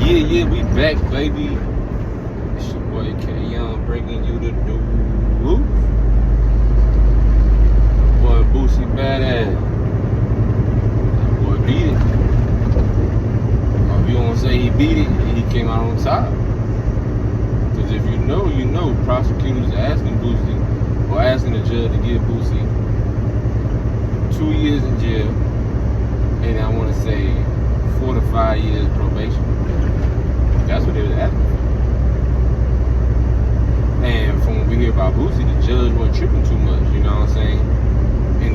Yeah, we back, baby. It's your boy K-Young bringing you the news. Boy, Boosie Badazz. That boy beat it. If you don't say he beat it, he came out on top. Because if you know, prosecutors asking Boosie, or asking the judge to give Boosie 2 years in jail, and I want to say 4 to 5 years probation. That's what they was asking. And from what we hear about Boosie, the judge wasn't tripping too much. You know what I'm saying? In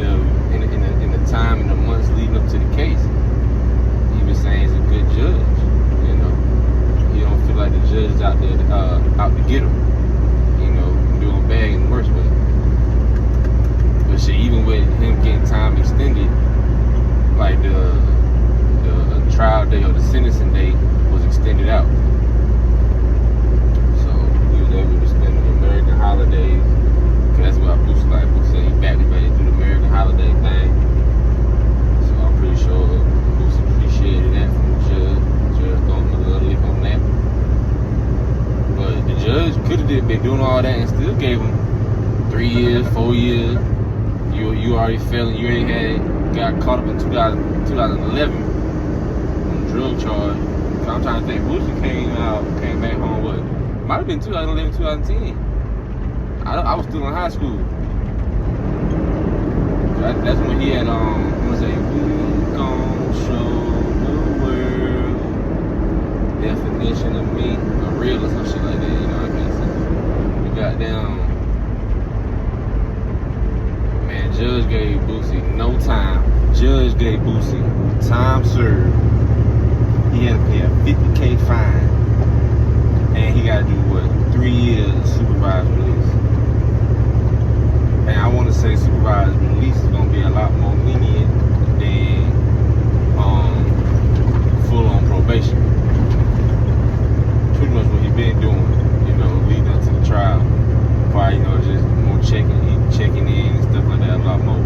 the time, in the months leading up to the case, he was saying he's a good judge. You know, he don't feel like the judge is out there out to get him. You know, doing bad and worse with him. But shit, even with him getting time extended, like the trial day or the sentencing day was extended out. So he was able to spend the American holidays. Cause that's what Boosie like. Boosie said he back to do the American holiday thing. So I'm pretty sure Boosie appreciated that from the judge. The judge throwing a little lick on that. But the judge could have been doing all that and still gave him 3 years, 4 years. You already failing. You already got caught up in 2011 on drug charge. So I'm trying to think. Boosie came back home. What? Might have been 2011, 2010. I was still in high school. That's when he had I'm gonna say we gon' show the world definition of me, a real or some shit like that. You know, I can't say. We got down. Man, judge gave Boosie no time. Judge gave Boosie time served. He had to pay a $50,000 fine, and he got to do what? 3 years supervised release. And I want to say supervised release is gonna be a lot more lenient than full on probation. Pretty much what he been doing, you know, leading up to the trial. Probably, you know, just more checking in and stuff like that a lot more.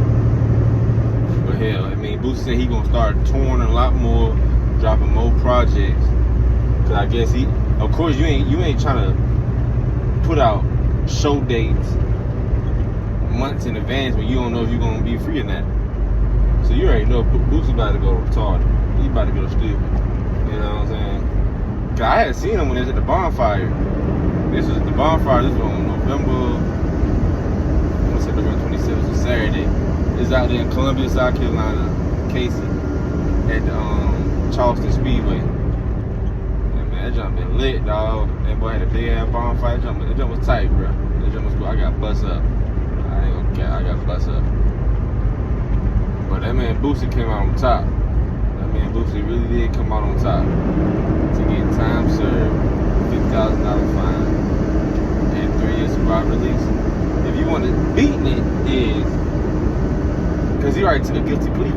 But hell, I mean, Boosie said he gonna start touring a lot more, dropping more projects. Cause I guess of course you ain't trying to put out show dates months in advance when you don't know if you're gonna be free or not. So you already know Boosie about to go retarded. He about to go stupid. You know what I'm saying? Cause I had seen him when they was at the bonfire. This was the bonfire. This was on November 27th, was Saturday. It's out there in Columbia, South Carolina, Casey, at the Charleston Speedway. And man, that jump been lit, dog. That boy had a big ass bonfire. That jump was tight, bro. That jump was cool. I got bust up. I ain't gonna care. I got bust up. But that man Boosie came out on top. That man Boosie really did come out on top. To get time served, $50,000 fine, and 3 years supervised release. If you want to beating it is because he already took a guilty plea.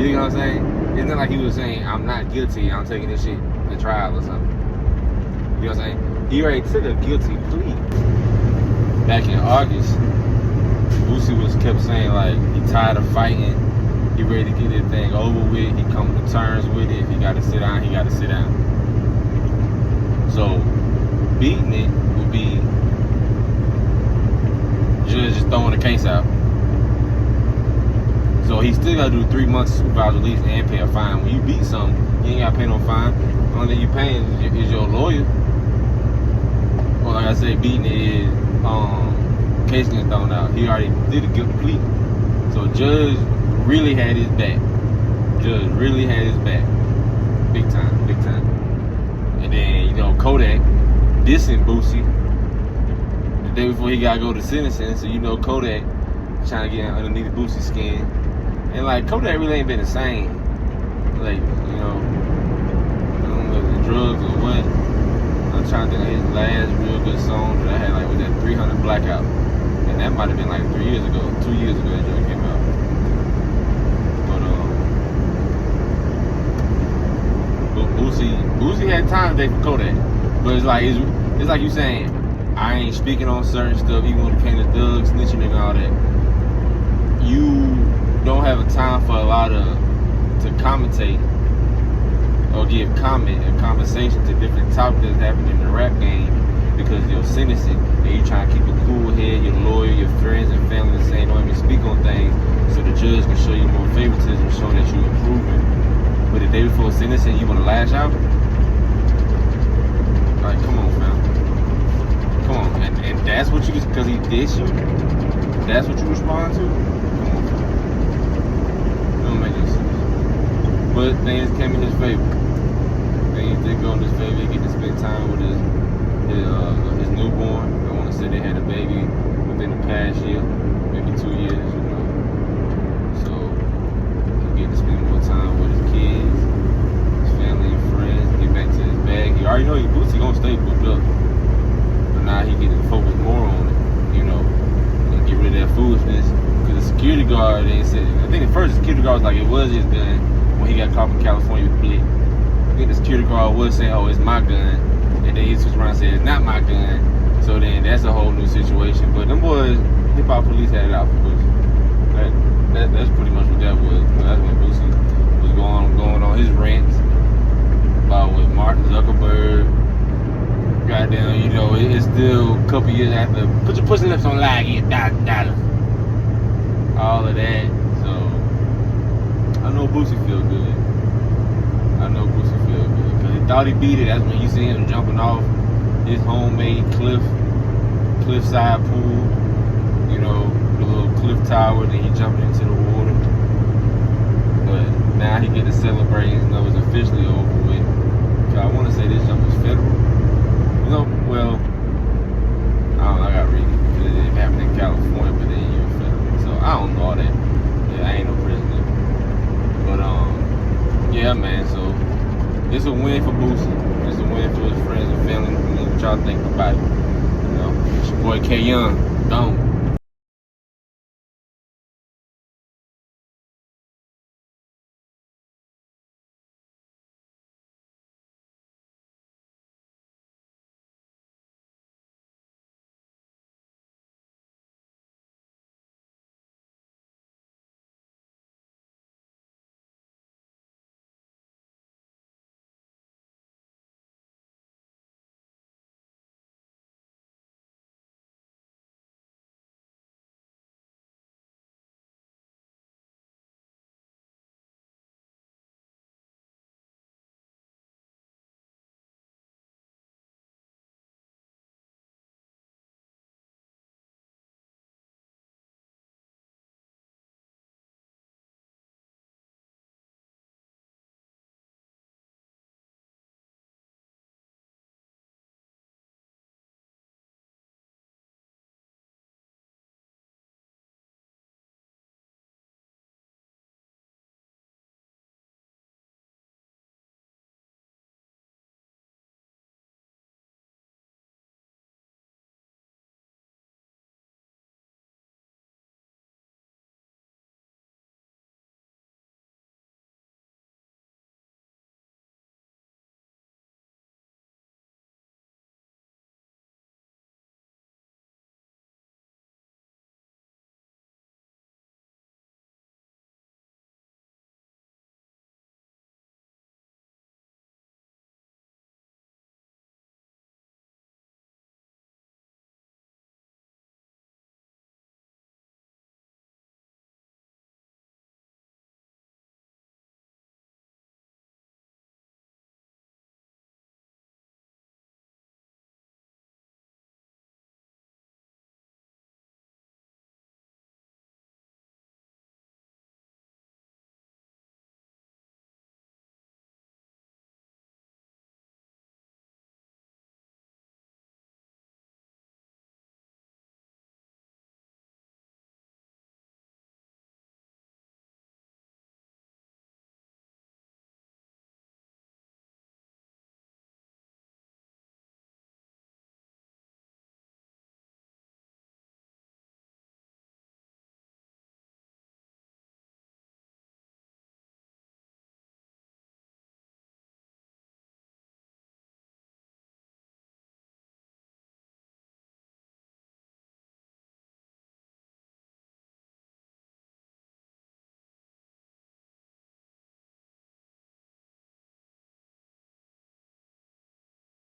You know what I'm saying? It's not like he was saying, I'm not guilty, I'm taking this shit to trial or something. You know what I'm saying? He already took a guilty plea. Back in August, Boosie was kept saying like he tired of fighting, he ready to get this thing over with, he come to terms with it, if he gotta sit down, he gotta sit down. So beating it would be judge just throwing the case out. So he still gotta do 3 months of supervised release and pay a fine. When you beat something, you ain't gotta pay no fine. The only thing you paying is your lawyer. Well, like I said, beating it is case getting thrown out. He already did a guilty plea. So judge really had his back. Judge really had his back. Big time, big time. And then, you know, Kodak dissing Boosie the day before he gotta go to sentencing. So you know Kodak trying to get underneath Boosie's skin. And like Kodak really ain't been the same. Like, you know, I don't know if it's drugs or what. I'm trying to think of his last real good song that I had like with that 300 Blackout. And that might have been like 3 years ago, 2 years ago that joint came out. But Boosie had time today for Kodak. But it's like you saying, I ain't speaking on certain stuff, even when it came to thugs, snitching and all that. You don't have a time for a lot of to commentate or give comment and conversation to different topics that's happening in the rap game because of your sentencing, and you trying to keep a cool head, your lawyer, your friends and family saying don't even speak on things so the judge can show you more favoritism, showing that you're improving. But the day before sentencing, you want to lash out? Like, come on, fam. Come on. And that's what you, because he did you, that's what you respond to? Come on, fam. It don't make any sense. But things came in his favor. Things did go in his favor. He get to spend time with his newborn. I want to say they had a baby within the past year, maybe 2 years, you know. So he get to spend more time with his kids, his family and friends, get back to his bag. He already know he Boosie gonna stay booked up. But now he get to focus more on it, you know, and get rid of that foolishness. Because the security guard, they said, I think at first the security guard was like, it was his gun when he got caught in California with Blick. I think the security guard was saying, oh, it's my gun. And then he switched around and said, it's not my gun. So then that's a whole new situation. But them boys, hip hop police had it out for Boosie. That's pretty much what that was. That's when Boosie was going on his rants about with Martin Zuckerberg. Goddamn, you know, it's still a couple years after. Put your pussy lips on live, get $1,000. All of that. So I know Boosie feel good. Because he thought he beat it. That's when you see him jumping off his homemade cliffside pool, you know, the little cliff tower, then he jumping into the water. But now he get to celebrate, you know, it's officially over with. So I want to say this jump is federal. You know, well, I don't know, I got to read it. Because it happened in California, but then you're federal. So I don't know all that. Yeah, I ain't no prisoner. But, yeah, man, so it's a win for Boosie. It's a win for his friends and family. What y'all think about it? You know, it's your boy K Young. Don't.